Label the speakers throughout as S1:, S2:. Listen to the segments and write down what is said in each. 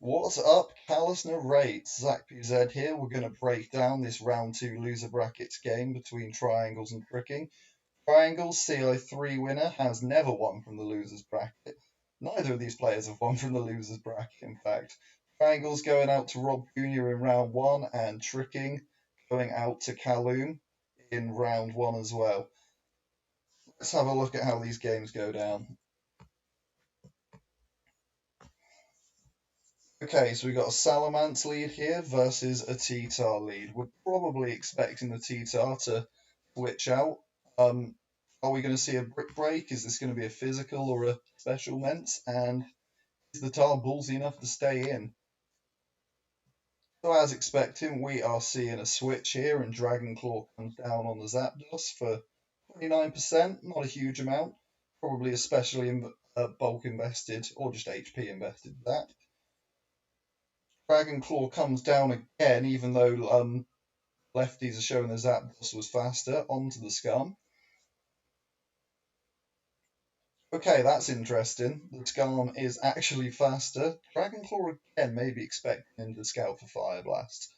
S1: What's up, Callous Narrates? Zacpz here. We're going to break down this round 2 loser brackets game between triangles and tricking. Triangles, CI3 winner, has never won from the losers bracket. Neither of these players have won from the losers bracket, in fact. Triangles going out to Rob Jr. in round 1, and tricking going out to CALLOUS in round 1 as well. Let's have a look at how these games go down. Okay, so we got a Salamance lead here versus a T-Tar lead. We're probably expecting the T-Tar to switch out. Are we going to see a brick break? Is this going to be a physical or a special ments? And is the Tar ballsy enough to stay in? So as expected, we are seeing a switch here, and Dragon Claw comes down on the Zapdos for 29%. Not a huge amount. Probably especially bulk invested or just HP invested that. Dragon Claw comes down again, even though lefties are showing the Zapdos was faster, onto the Scum. Okay, that's interesting. The Scum is actually faster. Dragon Claw again, maybe expecting him to scout for Fire Blast.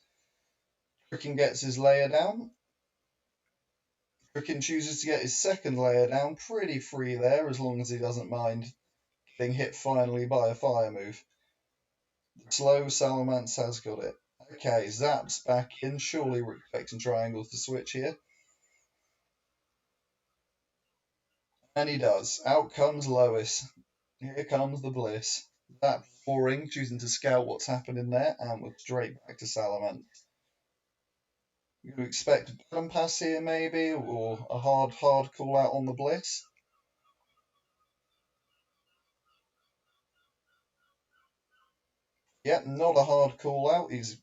S1: Frickin gets his layer down. Frickin chooses to get his second layer down. Pretty free there, as long as he doesn't mind getting hit finally by a fire move. The slow Salamence has got it. Okay, Zacpz back in. Surely we're expecting triangles to switch here. And he does. Out comes Lois. Here comes the bliss. That boring, choosing to scout what's happening there, and we're straight back to Salamence. You expect a button pass here, maybe, or a hard call out on the bliss. Yep, not a hard call out. He's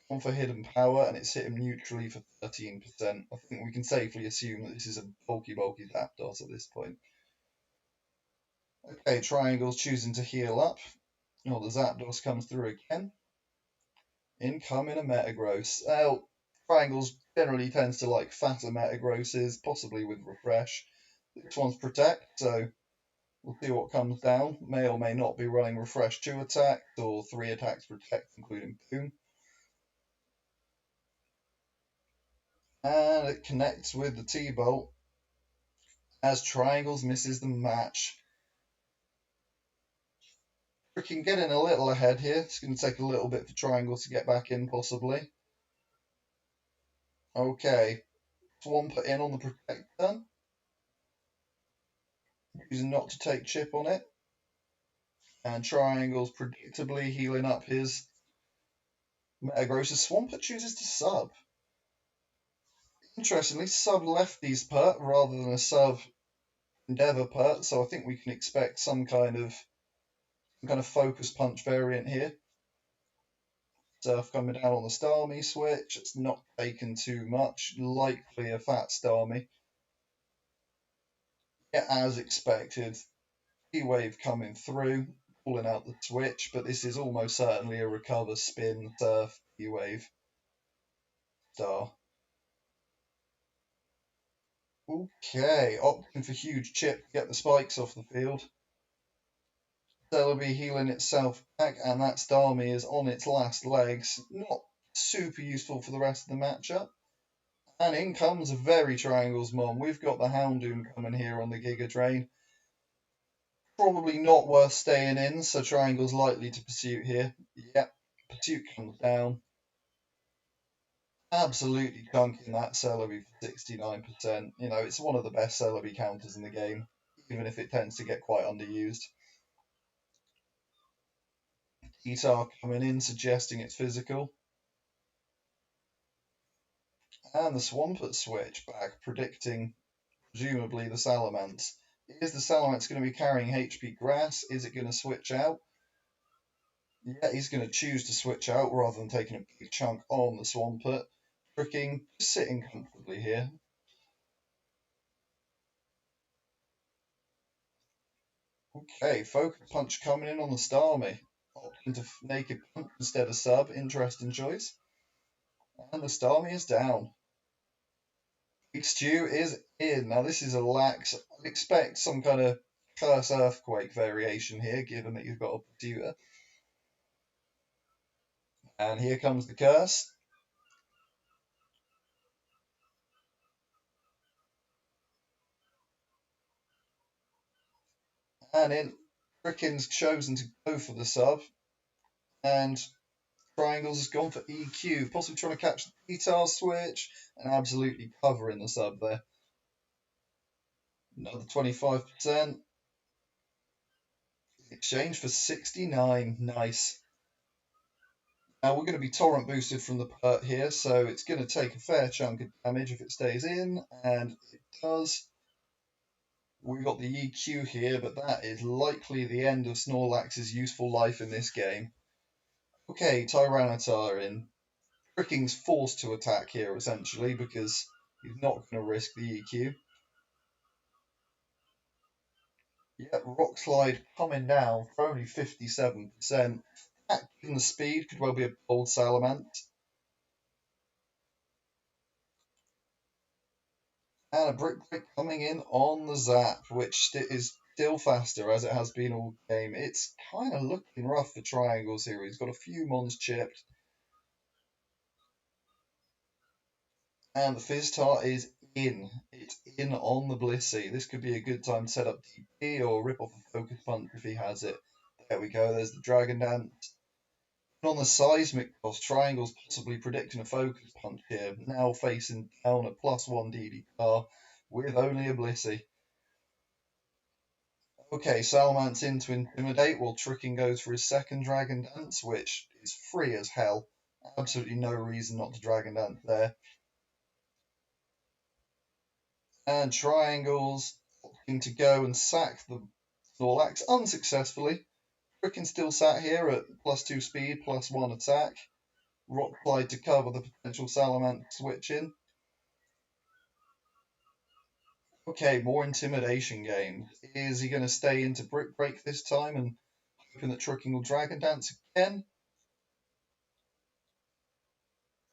S1: gone for hidden power, and it's hit him neutrally for 13%. I think we can safely assume that this is a bulky Zapdos at this point. Okay, Triangle's choosing to heal up. Oh, the Zapdos comes through again. Incoming a Metagross. Triangles generally tends to like fatter Metagrosses, possibly with Refresh. This one's Protect, so we'll see what comes down. May or may not be running Refresh 2 attacks or 3 attacks Protect, including Boom. And it connects with the T-Bolt as Triangles misses the match. Freaking getting a little ahead here. It's going to take a little bit for Triangles to get back in, possibly. Okay. Swampert in on the Protect turn. Choosing not to take chip on it. And Triangle's predictably healing up his Metagross. Swampert chooses to sub. Interestingly, sub lefty's pert rather than a sub Endeavour pert, so I think we can expect some kind of focus punch variant here. Surf coming down on the Starmie switch. It's not taken too much. Likely a fat Starmie. Yeah, as expected. T-Wave coming through, pulling out the switch, but this is almost certainly a recover spin surf T-Wave star. Okay, opting for huge chip to get the spikes off the field. Celebi healing itself back, and that Starmie is on its last legs. Not super useful for the rest of the matchup. And in comes a very Triangles mom. We've got the Houndoom coming here on the Giga Train. Probably not worth staying in, so Triangle's likely to Pursuit here. Yep, Pursuit comes down. Absolutely chunking that Celebi for 69%. You know, it's one of the best Celebi counters in the game, even if it tends to get quite underused. T-Tar coming in, suggesting it's physical. And the Swampert switch back, predicting presumably the Salamence. Is the Salamence going to be carrying HP Grass? Is it going to switch out? Yeah, he's going to choose to switch out rather than taking a big chunk on the Swampert. Tricking, sitting comfortably here. Okay, Focus Punch coming in on the Starmie. Opting to Naked Punch instead of Sub. Interesting choice. And the Starmie is down. Big Stew is in. Now this is a lax. I'd expect some kind of Curse Earthquake variation here, given that you've got a Pursuiter. And here comes the curse. And in, Frickin's chosen to go for the sub. And Triangles has gone for EQ, possibly trying to catch the guitar switch and absolutely covering the sub there. Another 25%. Exchange for 69. Nice. Now we're going to be torrent boosted from the pert here, so it's going to take a fair chunk of damage if it stays in, and it does. We've got the EQ here, but that is likely the end of Snorlax's useful life in this game. Okay, Tyranitar in. Fricking's forced to attack here, essentially, because he's not going to risk the EQ. Yep, Rock Slide coming down for only 57%. That, given the speed, could well be a bold Salamence. And a Brick Break coming in on the Zap, which is still faster as it has been all game. It's kind of looking rough for Triangles here. He's got a few Mons chipped. And the Fizztar is in. It's in on the Blissey. This could be a good time to set up DP or rip off a Focus Punch if he has it. There we go. There's the Dragon Dance. And on the Seismic toss, Triangle's possibly predicting a Focus Punch here. Now facing down at +1 DDR with only a Blissey. Okay, Salamence in to Intimidate while Tricking goes for his second Dragon Dance, which is free as hell. Absolutely no reason not to Dragon Dance there. And Triangles opting to go and sack the Snorlax unsuccessfully. Tricking still sat here at +2 speed, +1 attack. Rock Slide to cover the potential Salamence switch in. Okay, more intimidation games. Is he going to stay into Brick Break this time and hoping that Tricking will Dragon Dance again?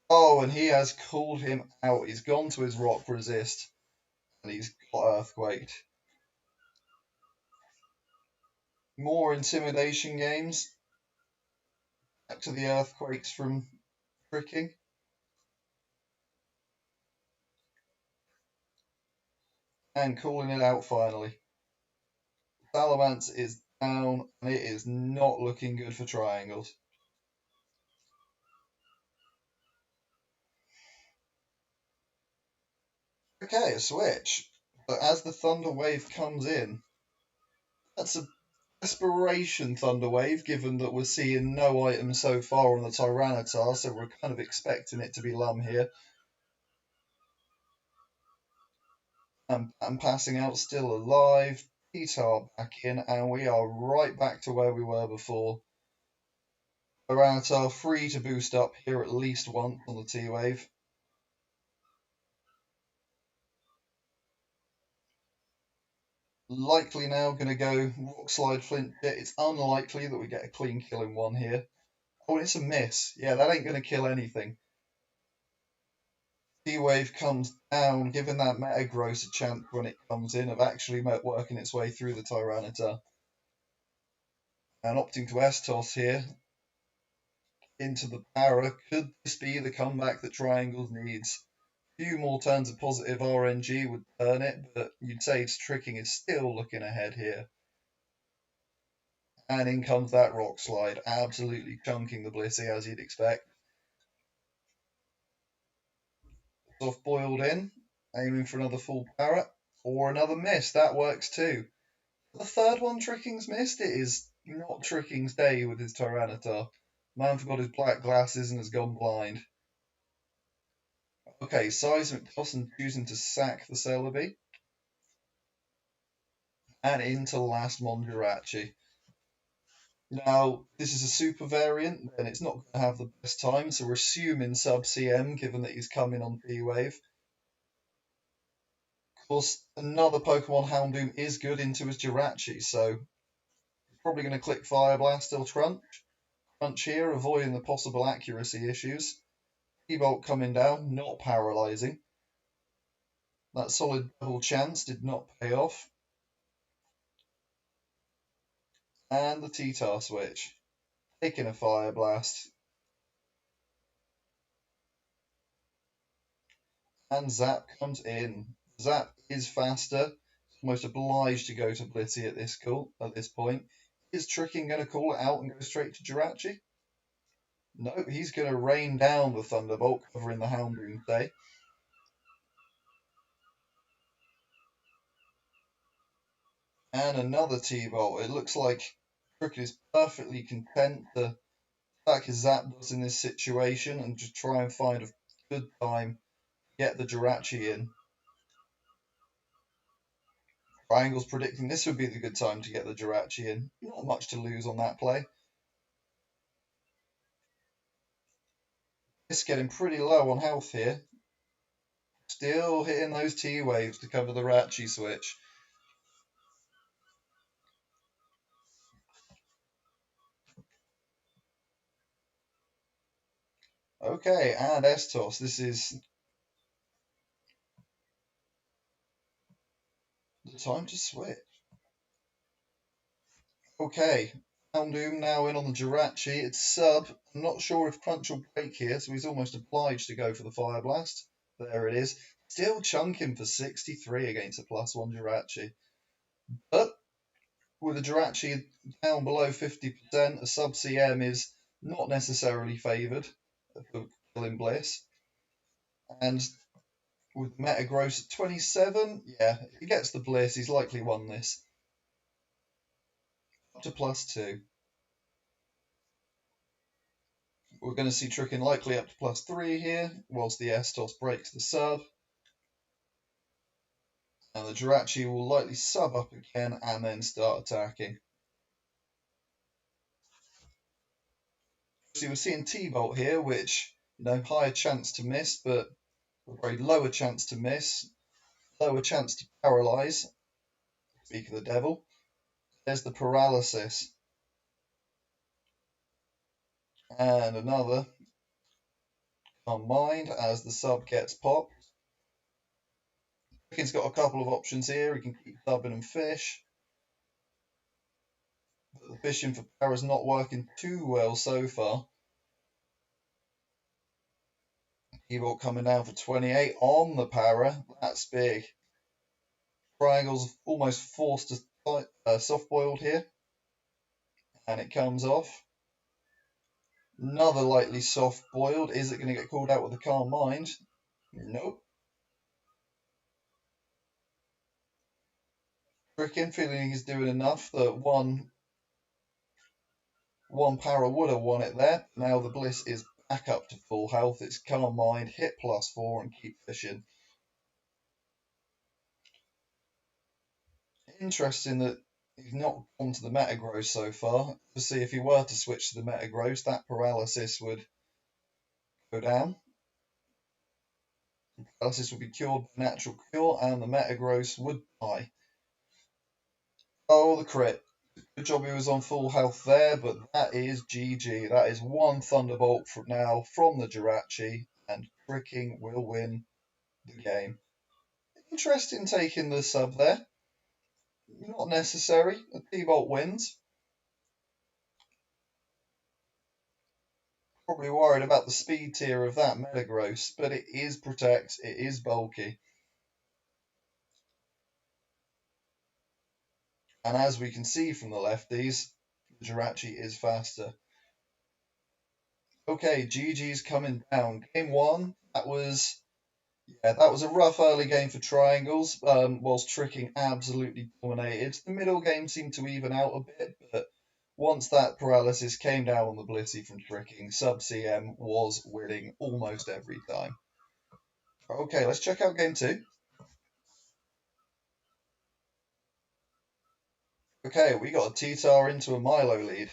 S1: Oh, and he has called him out. He's gone to his Rock Resist and he's got Earthquaked. More intimidation games. Back to the Earthquakes from Tricking. And calling it out finally. Salamence is down, and it is not looking good for Triangles. Okay, a switch. But as the Thunder Wave comes in, that's a desperation Thunder Wave, given that we're seeing no items so far on the Tyranitar, so we're kind of expecting it to be Lum here. And passing out still alive. Petar back in, and we are right back to where we were before. Tyranitar free to boost up here at least once on the T-Wave. Likely now going to go Rock Slide Flint Pit. It's unlikely that we get a clean kill in one here. Oh, it's a miss. Yeah, that ain't going to kill anything. T-Wave comes down, giving that Metagross a chance when it comes in of actually working its way through the Tyranitar. And opting to S-Toss here into the Para. Could this be the comeback that Triangles needs? A few more turns of positive RNG would turn it, but you'd say Tricking is still looking ahead here. And in comes that Rock Slide, absolutely chunking the Blissey as you'd expect. Soft boiled in, aiming for another full Parrot, or another miss. That works too. The third one Tricking's missed. It is not Tricking's day with his Tyranitar. Man forgot his black glasses and has gone blind. Okay, Seismic Toss and choosing to sack the Celebi. And into last Monjirachi. Now, this is a super variant, and it's not going to have the best time, so we're assuming sub CM, given that he's coming on P-Wave. Of course, another Pokemon Houndoom is good into his Jirachi, so probably going to click Fire Blast or Crunch. Crunch here, avoiding the possible accuracy issues. T-Bolt coming down, not paralysing. That solid double chance did not pay off. And the T-Tar switch. Taking a Fire Blast. and Zacpz comes in. Zacpz is faster, almost obliged to go to Blitzy at this point. Is Tricking going to call it out and go straight to Jirachi? No, he's going to rain down the Thunderbolt, covering the Houndoom Day. And another T-Bolt. It looks like Cricket is perfectly content to attack as Zacpz does in this situation and just try and find a good time to get the Jirachi in. Triangle's predicting this would be the good time to get the Jirachi in. Not much to lose on that play. It's getting pretty low on health here. Still hitting those T-waves to cover the Rachi switch. Okay, and S-Toss. This is the time to switch. Okay, Houndoom now in on the Jirachi. It's sub. I'm not sure if Crunch will break here, so he's almost obliged to go for the Fire Blast. There it is. Still chunking for 63 against a +1 Jirachi. But with a Jirachi down below 50%, a sub CM is not necessarily favoured for killing Bliss. And with Metagross at 27, yeah, if he gets the Bliss, he's likely won this. Up to +2. We're going to see Tricking likely up to +3 here, whilst the S-Toss breaks the sub. And the Jirachi will likely sub up again and then start attacking. So we're seeing T-Bolt here, which, higher chance to miss, but a very lower chance to miss. Lower chance to paralyze. Speak of the devil. There's the paralysis. And another on mind as the sub gets popped. Tricking's got a couple of options here. He can keep subbing and fish. But the fishing for power is not working too well so far. T-Bolt coming down for 28 on the para. That's big. Triangle's almost forced to soft-boiled here. And it comes off. Another lightly soft-boiled. Is it going to get called out with a calm mind? Nope. Tricking, feeling he's doing enough that one para would have won it there. Now the Bliss is back up to full health. It's calm mind, hit +4 and keep fishing. Interesting that he's not gone to the Metagross so far. Obviously, if he were to switch to the Metagross, that paralysis would go down. The paralysis would be cured by natural cure, and the Metagross would die. Oh, the crit. Good job he was on full health there, but that is GG. That is one Thunderbolt from now from the Jirachi, and Tricking will win the game. Interesting taking the sub there. Not necessary. A T-Bolt wins. Probably worried about the speed tier of that Metagross, but it is Protect, it is bulky. And as we can see from the lefties, the Jirachi is faster. Okay, GG's coming down. Game 1, that was a rough early game for Triangles, whilst Tricking absolutely dominated. The middle game seemed to even out a bit, but once that paralysis came down on the Blissey from Tricking, Sub CM was winning almost every time. Okay, let's check out game 2. Okay, we got a T-Tar into a Milo lead.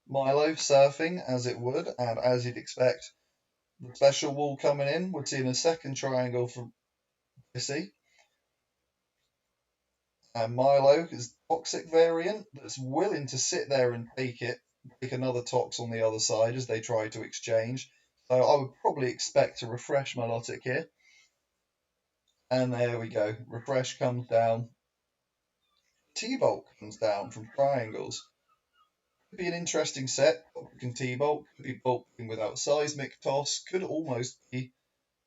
S1: Milo surfing as it would, and as you'd expect, the special wall coming in. We're seeing a second triangle from Blissey. And Milo is toxic variant that's willing to sit there and take another tox on the other side as they try to exchange. So I would probably expect to refresh Milotic here. And there we go. Refresh comes down. T-Bolt comes down from Triangles. Could be an interesting set. Can T-Bolt, could be bulking without Seismic Toss, could almost be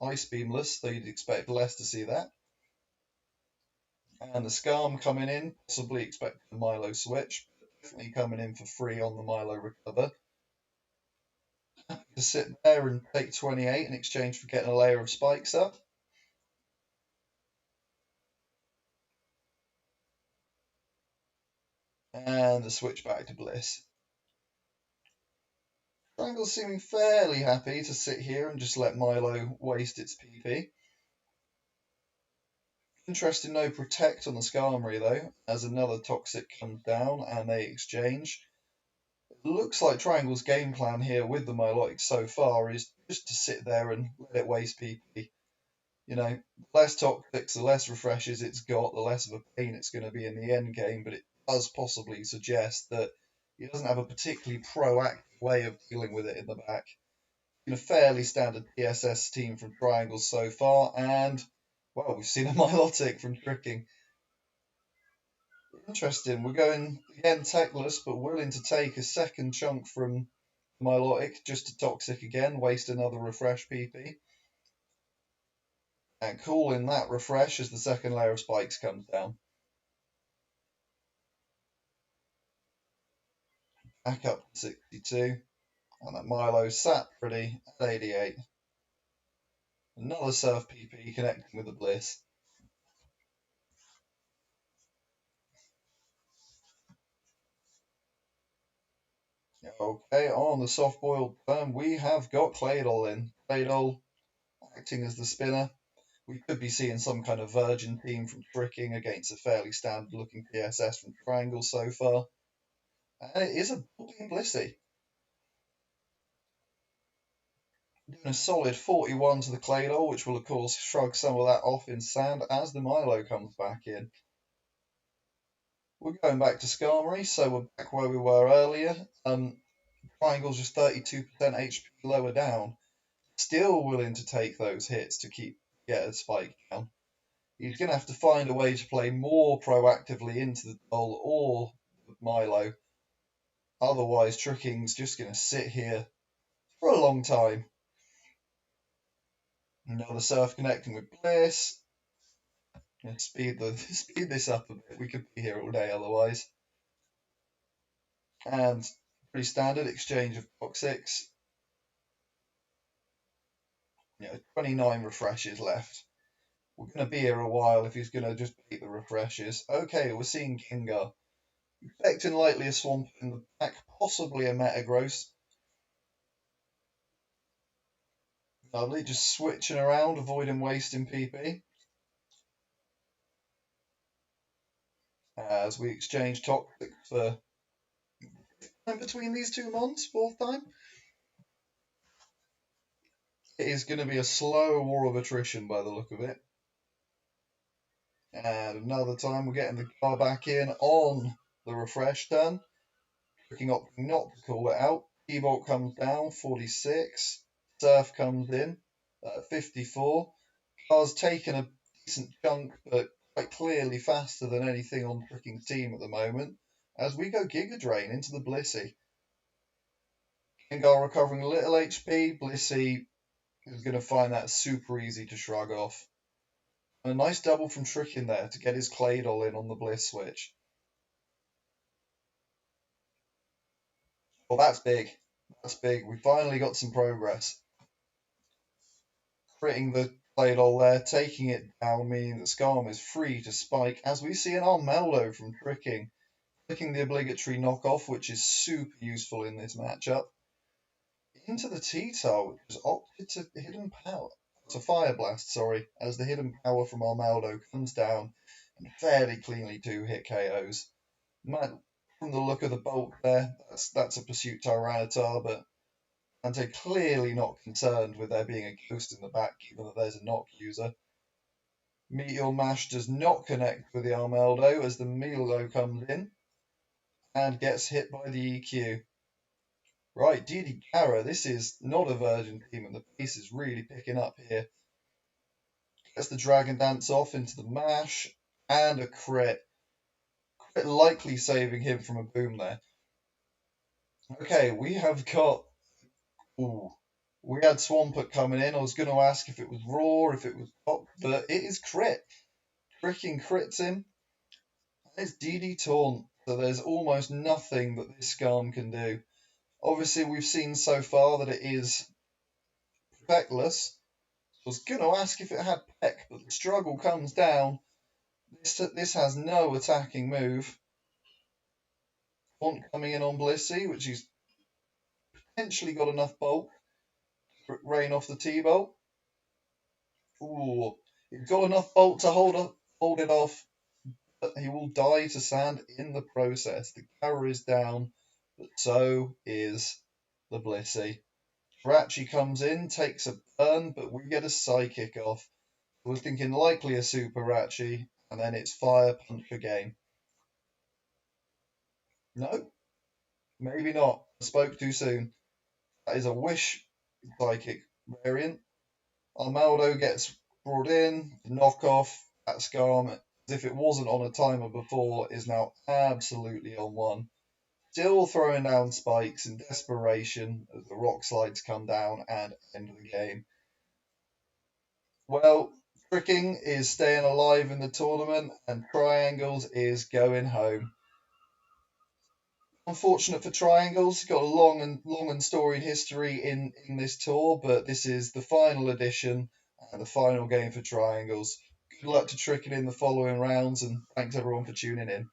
S1: Ice Beamless, though you'd expect less to see that. And the Scarm coming in, possibly expecting the Milo switch, but definitely coming in for free on the Milo recover. To sit there and take 28 in exchange for getting a layer of spikes up. And the switch back to Bliss. Triangle's seeming fairly happy to sit here and just let Milo waste its PP. Interesting no protect on the Skarmory though, as another Toxic comes down and they exchange. It looks like Triangle's game plan here with the Milotic so far is just to sit there and let it waste PP. You know, the less Toxics, the less refreshes it's got, the less of a pain it's going to be in the end game, but it does possibly suggest that he doesn't have a particularly proactive way of dealing with it in the back. In a fairly standard PSS team from Triangle so far, and well, we've seen a Milotic from Tricking. Interesting. We're going again techless, but willing to take a second chunk from Milotic just to Toxic again, waste another refresh PP. And calling that refresh as the second layer of spikes comes down. Back up to 62. And that Milo sat pretty at 88. Another Surf PP connecting with the Bliss. Okay, on the soft boiled turn, we have got Claydol in. Claydol acting as the spinner. We could be seeing some kind of virgin team from Tricking against a fairly standard looking PSS from Triangle so far. And it is a building Blissey. Doing a solid 41 to the Claydol, which will of course shrug some of that off in sand as the Milo comes back in. We're going back to Skarmory, so we're back where we were earlier. Triangle's just 32% HP lower down. Still willing to take those hits to get a spike down. He's going to have to find a way to play more proactively into the Doll or Milo. Otherwise, Tricking's just going to sit here for a long time. Another Surf connecting with Bliss. Speed this up a bit. We could be here all day otherwise. And pretty standard exchange of Toxics. 29 refreshes left. We're going to be here a while if he's going to just beat the refreshes. Okay, we're seeing Kingar. Expecting likely a Swamp in the back, possibly a Metagross. Lovely, just switching around, avoiding wasting PP. As we exchange Toxic for between these two mons, fourth time. It is going to be a slow war of attrition by the look of it. And another time we're getting the car back in on the refresh turn. Looking up not to call it out. T-Bolt comes down, 46. Surf comes in at 54. Car's taken a decent chunk, but quite clearly faster than anything on Tricking's team at the moment. As we go Giga Drain into the Blissey. Gengar recovering a little HP. Blissey is going to find that super easy to shrug off. And a nice double from Tricking there to get his Claydol in on the Bliss switch. Well, that's big. That's big. We finally got some progress. Critting the Claydol there, taking it down, meaning that Skarm is free to spike, as we see an Armeldo from Tricking. Clicking the obligatory knockoff, which is super useful in this matchup. Into the T-Tar, which has opted to Hidden Power. To Fire Blast, sorry, as the Hidden Power from Armeldo comes down and fairly cleanly 2-hit KOs. Man, from the look of the bulk there, that's a Pursuit Tyranitar, but Ante clearly not concerned with there being a ghost in the back, given that there's a knock user. Meteor Mash does not connect with the Armeldo as the Milo comes in and gets hit by the EQ. Right, Didi Gara, this is not a Virgin team, and the pace is really picking up here. Gets the Dragon Dance off into the mash, and a crit. Crit likely saving him from a boom there. Okay, we have got... Ooh, We had Swampert coming in. I was going to ask if it was raw, if it was pop, but it is crit. Freaking crits him. And it's DD Taunt, so there's almost nothing that this Skarm can do. Obviously, we've seen so far that it is Peckless. I was going to ask if it had Peck, but the struggle comes down. This has no attacking move. Taunt coming in on Blissey, which he's potentially got enough bulk to rain off the T-Bolt. Ooh, he's got enough bulk to hold it off, but he will die to sand in the process. The power is down, but so is the Blissey. Ratchy comes in, takes a burn, but we get a Psychic off. We're thinking likely a Super Ratchy, and then it's Fire Punch again. No, maybe not. I spoke too soon. That is a Wish Psychic variant. Armaldo gets brought in, the knockoff, that Skarm, as if it wasn't on a timer before, is now absolutely on one. Still throwing down spikes in desperation as the rock slides come down and end the game. Well, Tricking is staying alive in the tournament, and Triangles is going home. Unfortunate for Triangles, got a long and storied history in this tour, but this is the final edition and the final game for Triangles. Good luck to Tricking in the following rounds, and thanks everyone for tuning in.